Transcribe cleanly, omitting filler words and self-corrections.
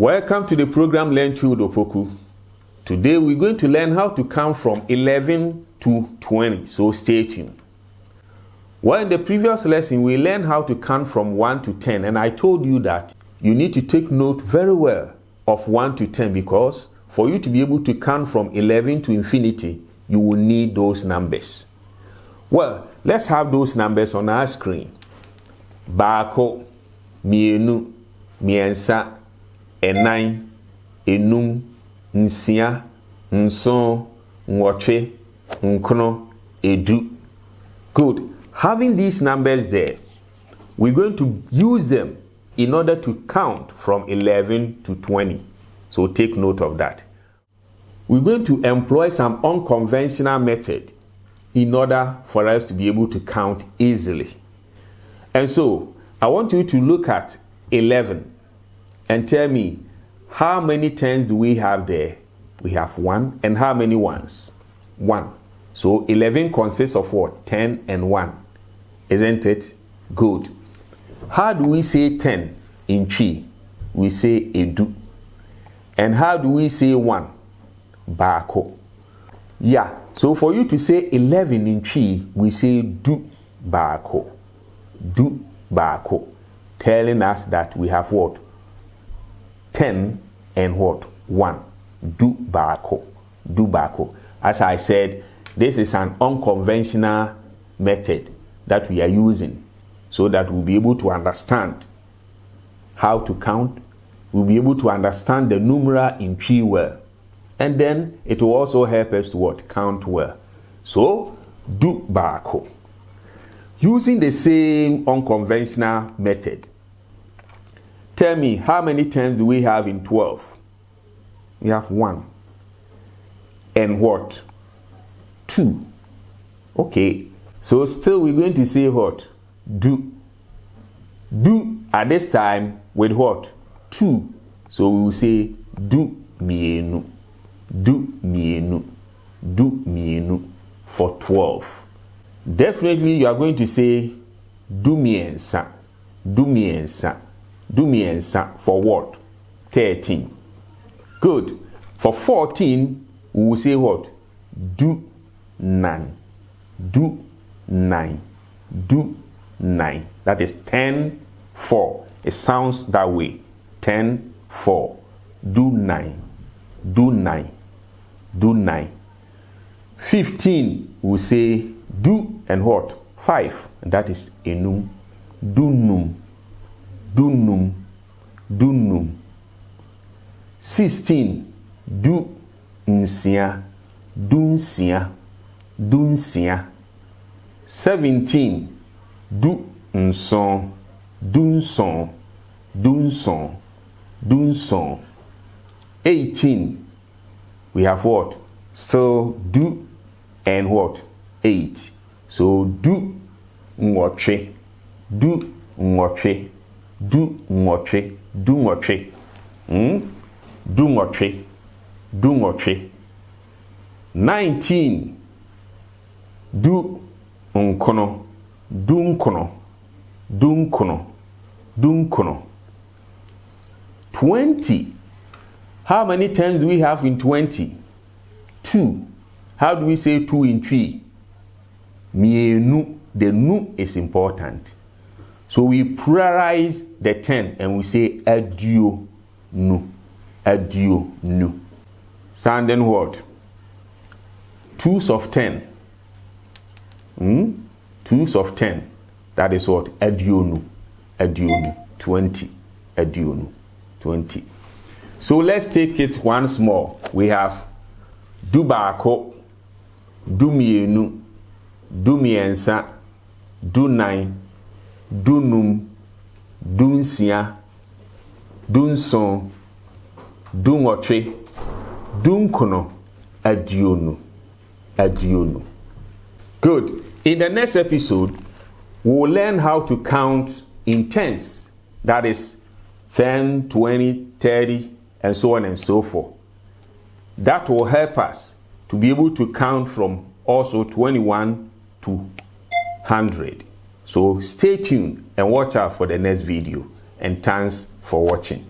Welcome to the program Learn Twi with Opoku. Today we're going to learn how to count from 11 to 20, so stay tuned. Well, in the previous lesson we learned how to count from 1 to 10, and I told you that you need to take note very well of 1 to 10 because for you to be able to count from 11 to infinity, you will need those numbers. Well, let's have those numbers on our screen. Baako, mienu, miensa, enan, enum, nsia, nson, nwɔtwe, nkron, edu. Good. Having these numbers there, we're going to use them in order to count from 11 to 20. So take note of that. We're going to employ some unconventional method in order for us to be able to count easily. And so I want you to look at 11 and tell me how many tens do we have there? We have 1. And how many ones? 1. So 11 consists of what? 10 and 1. Isn't it? Good. How do we say 10 in Twi? We say edu. And how do we say 1? Baako. Yeah. So for you to say 11 in Twi, we say du baako. Du baako. Telling us that we have what? 10 and what? 1. Du baako. Du baako. As I said, this is an unconventional method that we are using so that we'll be able to understand how to count. We'll be able to understand the numeral in Twi well. And then it will also help us to what? Count well. So, du baako. Using the same unconventional method, tell me how many tens do we have in 12? We have 1. And what? 2. Okay. So still we're going to say what? Du. Du at this time with what? 2. So we will say du mienu. Du mienu. Du mienu for 12. Definitely you are going to say du miensa. Du miensa. Du miensa for what? 13. Good. For 14, we will say what? Du 9. Du 9. Du 9. That is 10, 4. It sounds that way. 10, 4. Du 9. Du 9. Du 9. 15, we will say du and what? 5. And that is enum. Du num. Du num. Du num. 16, du nsia. Du nsia. Du nsia. 17, du nson. Du nson. Du nson. Du nson. 18, we have what? Still du and what? 8. So du nwɔtwe. Du nwɔtwe. Du nwɔtwe. Du nwɔtwe. Du nwɔtwe. Du nwɔtwe. 19, du nkono. Du nkono. Du nkono. Du nkono. 20. How many times do we have in 20? 2. How do we say 2 in Twi? Mienu. The nu is important. So we pluralize the 10 and we say aduo nu. Aduo nu. Sounding what? 2s of 10. 2s of 10. That is what? Aduo nu. Aduo nu. 20. Aduo nu. 20. So let's take it once more. We have du baako, du mienu, du miensa, du 9, du num, du nsia, du nson, du nwɔtwe, du nkono, aduo nu. Aduo nu. Good. In the next episode, we will learn how to count in tens. That is 10, 20, 30, and so on and so forth. That will help us to be able to count from also 21 to 100. So stay tuned and watch out for the next video. And thanks for watching.